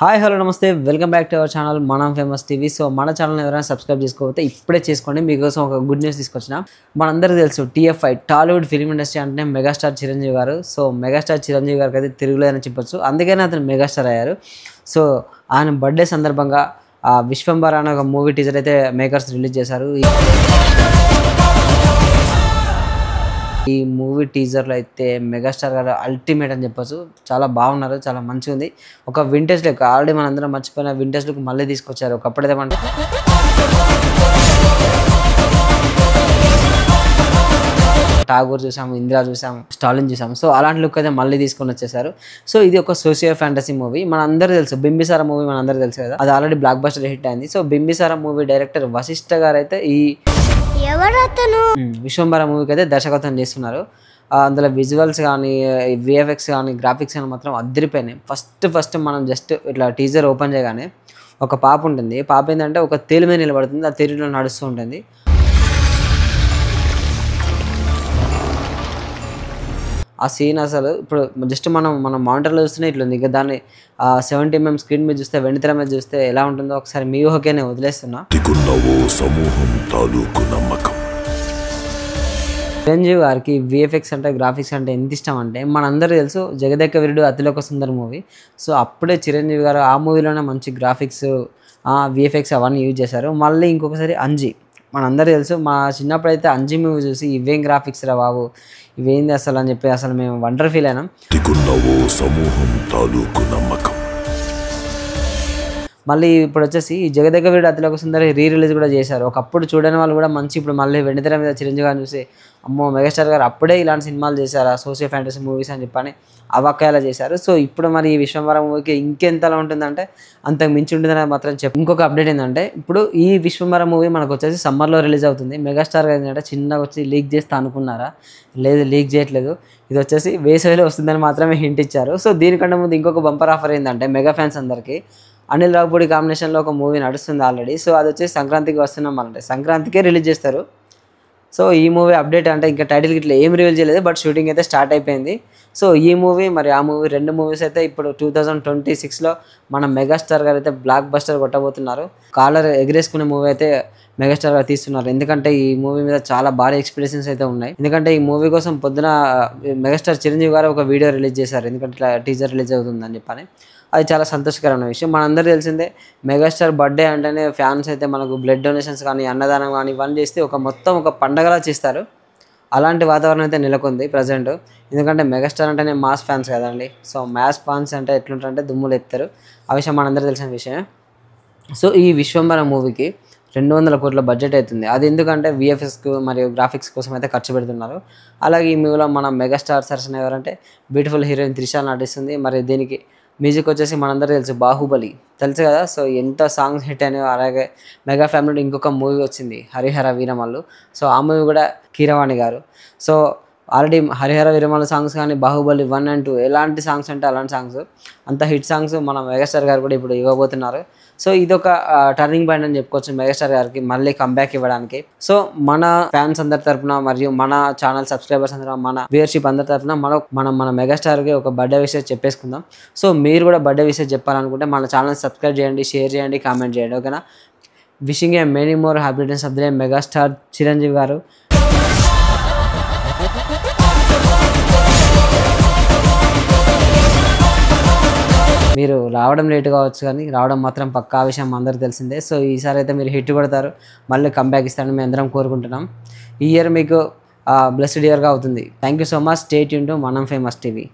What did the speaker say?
Hi hello నమస్తే welcome back to our channel మనం famous TV. So మన channel ఎవరైనా సబ్స్క్రైబ్ చేసుకోకపోతే ఇప్పుడే చేసుకోండి. మీకోసం ఒక గుడ్ న్యూస్ తీసుకొచ్చిన. మనందరికీ తెలుసు టీఎఫ్ఐ టాలీవుడ్ ఫిల్మ్ ఇండస్ట్రీ అంటే మెగాస్టార్ చిరంజీవి గారు. సో మెగాస్టార్ చిరంజీవి గారికి అయితే తిరుగులేదని చెప్పొచ్చు. అందుకనే అతను మెగాస్టార్ అయ్యారు. సో ఆయన బర్త్డే సందర్భంగా విశ్వంబర అనే ఒక మూవీ టీజర్ అయితే మేకర్స్ రిలీజ్ చేశారు. ఈ మూవీ టీజర్లో అయితే మెగాస్టార్ గారు అల్టిమేట్ అని చెప్పొచ్చు. చాలా బాగున్నారు, చాలా మంచిగా ఉంది. ఒక వింటేజ్ లుక్, ఆల్రెడీ మనందరం మర్చిపోయిన వింటేజ్ లుక్ మళ్ళీ తీసుకొచ్చారు. ఒకప్పుడైతే మన ఠాగూర్ చూసాము, ఇందిరా చూసాము, స్టాలిన్ చూసాము. సో అలాంటి లుక్ అయితే మళ్ళీ తీసుకొని వచ్చేసారు. సో ఇది ఒక సోషియో ఫ్యాంటసీ మూవీ. మనందరూ తెలుసు బింబిసారా మూవీ, మనందరూ తెలుసు కదా, అది ఆల్రెడీ బ్లాక్ బస్టర్ హిట్ అయింది. So Bimbisara movie director Vashishta గారు అయితే ఈ విశ్వంబర మూవీకి అయితే దర్శకత్వం చేస్తున్నారు. అందులో విజువల్స్ కానీ, విఎఫ్ఎక్స్ కానీ, గ్రాఫిక్స్ కానీ మాత్రం అదిరిపోయినాయి. ఫస్ట్ మనం జస్ట్ ఇట్లా టీజర్ ఓపెన్ చేయగానే ఒక పాప ఉంటుంది. పాప ఏంటంటే ఒక తేలు మీద నిలబడుతుంది, ఆ తేలులో నడుస్తూ ఉంటుంది. ఆ సీన్ అసలు ఇప్పుడు జస్ట్ మనం మానిటర్లో చూస్తేనే ఇట్లుంది. ఇక దాన్ని 70mm స్క్రీన్ మీద చూస్తే, వెండితెర మీద చూస్తే ఎలా ఉంటుందో ఒకసారి మీ ఊహకేనే వదిలేస్తున్నా. చిరంజీవి గారికి విఎఫ్ఎక్స్ అంటే, గ్రాఫిక్స్ అంటే ఎంత ఇష్టం అంటే, మనందరూ తెలుసు జగదేక వీరుడు అతిలోక సుందర్ మూవీ. సో అప్పుడే చిరంజీవి గారు ఆ మూవీలోనే మంచి గ్రాఫిక్స్, విఎఫ్ఎక్స్ అవన్నీ యూజ్ చేశారు. మళ్ళీ ఇంకొకసారి అంజీ, మనందరూ తెలుసు. మా చిన్నప్పుడు అయితే అంజీ మూవీ చూసి ఇవేం గ్రాఫిక్స్ రా బాబు, ఇవేంది అసలు అని చెప్పి అసలు మేము వండర్ ఫీల్ అయినాం. మళ్ళీ ఇప్పుడు వచ్చేసి జగదేక వీరుడు అతిలోక సుందరి రిలీజ్ కూడా చేశారు. ఒకప్పుడు చూడని వాళ్ళు కూడా మంచి, ఇప్పుడు మళ్ళీ వెండితెర మీద చిరంజీవి గారిని చూసి అమ్మో మెగాస్టార్ గారు అప్పుడే ఇలాంటి సినిమాలు చేశారా, సోషియో ఫ్యాంటసీ మూవీస్ అని చెప్పని అవకాయాలు చేశారు. సో ఇప్పుడు మరి ఈ విశ్వంబర మూవీకి ఇంకెంతలా ఉంటుందంటే అంతకు మించి ఉంటుందని మాత్రం ఇంకొక అప్డేట్ ఏంటంటే, ఇప్పుడు ఈ విశ్వంబర మూవీ మనకు వచ్చేసి సమ్మర్లో రిలీజ్ అవుతుంది. మెగాస్టార్ గారు ఏంటంటే చిన్నగా వచ్చి లీక్ చేస్తా అనుకున్నారా, లేదు లీక్ చేయట్లేదు, ఇది వచ్చేసి వేసవిలో వస్తుందని మాత్రమే హింట్ ఇచ్చారు. సో దీనికంటే ముందు ఇంకొక బంపర్ ఆఫర్ ఏంటంటే, మెగా ఫ్యాన్స్ అందరికీ అనిల్ రావుపూడి కాంబినేషన్లో ఒక మూవీ నడుస్తుంది ఆల్రెడీ. సో అది వచ్చేసి సంక్రాంతికి వస్తున్నాం, అంటే సంక్రాంతికే రిలీజ్ చేస్తారు. సో ఈ మూవీ అప్డేట్ అంటే ఇంకా టైటిల్ ఇట్లా ఏం రివీల్ చేయలేదు, బట్ షూటింగ్ అయితే స్టార్ట్ అయిపోయింది. సో ఈ మూవీ మరి ఆ మూవీ, రెండు మూవీస్ అయితే ఇప్పుడు 2026లో మన మెగాస్టార్ గారు అయితే బ్లాక్ బస్టర్ కొట్టబోతున్నారు. కాలర్ ఎగరేసుకునే మూవీ అయితే మెగాస్టార్ గారు తీస్తున్నారు. ఎందుకంటే ఈ మూవీ మీద చాలా భారీ ఎక్స్పెక్టేషన్స్ అయితే ఉన్నాయి. ఎందుకంటే ఈ మూవీ కోసం పొద్దున మెగాస్టార్ చిరంజీవి గారు ఒక వీడియో రిలీజ్ చేశారు, ఎందుకంటే ఇట్లా టీజర్ రిలీజ్ అవుతుందని చెప్పని. అది చాలా సంతోషకరమైన విషయం. మనందరూ తెలిసిందే మెగాస్టార్ బర్త్డే అంటేనే ఫ్యాన్స్ అయితే మనకు బ్లడ్ డొనేషన్స్ కానీ, అన్నదానం కానీ ఇవన్నీ చేస్తే ఒక పండగలా చేస్తారు. అలాంటి వాతావరణం అయితే నెలకొంది ప్రజెంట్. ఎందుకంటే మెగాస్టార్ అంటేనే మాస్ ఫ్యాన్స్ కదండి. సో మాస్ ఫ్యాన్స్ అంటే ఎట్లుంటారంటే దుమ్ములు ఎత్తారు. ఆ విషయం మనందరూ తెలిసిన విషయమే. సో ఈ విశ్వంబర మూవీకి 200 కోట్ల బడ్జెట్ అవుతుంది. అది ఎందుకంటే విఎఫ్ఎక్స్కు మరియు గ్రాఫిక్స్ కోసం అయితే ఖర్చు పెడుతున్నారు. అలాగే ఈ మూవీలో మన మెగాస్టార్ సరసన ఎవరంటే బ్యూటిఫుల్ హీరోయిన్ త్రిష నటిస్తుంది. మరి దీనికి మ్యూజిక్ వచ్చేసి మనందరూ తెలుసు బాహుబలి, తెలుసు కదా. సో ఎంత సాంగ్స్ హిట్ అయినాయో. అలాగే మెగా ఫ్యామిలీ ఇంకొక మూవీ వచ్చింది హరిహర వీరమల్లు. సో ఆ మూవీ కూడా కీరవాణి గారు. So already Harihara Veeramallu songs కానీ, బాహుబలి 1 and 2 ఎలాంటి సాంగ్స్ అంటే అలాంటి సాంగ్స్, అంత హిట్ సాంగ్స్ మన మెగాస్టార్ గారు కూడా ఇప్పుడు ఇవ్వబోతున్నారు. సో ఇదొక టర్నింగ్ పాయింట్ అని చెప్పుకోవచ్చు మెగాస్టార్ గారికి మళ్ళీ కంబ్యాక్ ఇవ్వడానికి. సో మన ఫ్యాన్స్ అందరి తరఫున మరియు మన ఛానల్ సబ్స్క్రైబర్స్ అందరూ, మన వ్యూయర్షిప్ అందరి తరఫున మన మెగాస్టార్కి ఒక బర్త్డే విషయం చెప్పేసుకుందాం. సో మీరు కూడా బర్త్డే విషయం చెప్పాలనుకుంటే మన ఛానల్ సబ్స్క్రైబ్ చేయండి, షేర్ చేయండి, కామెంట్ చేయండి, ఓకేనా. Wishing A many more happy returns of the day megastar Chiranjeevi గారు. మీరు రావడం లేట్ కావచ్చు కానీ రావడం మాత్రం పక్కా విషయం అందరికీ తెలిసిందే. సో ఈసారి అయితే మీరు హిట్ కొడతారు, మళ్ళీ కంబ్యాక్ ఇస్తారని మేము అందరం కోరుకుంటున్నాం. ఈ ఇయర్ మీకు బ్లెస్డ్ ఇయర్గా అవుతుంది. Thank you so much. Stay tune to మనం ఫేమస్ టీవీ.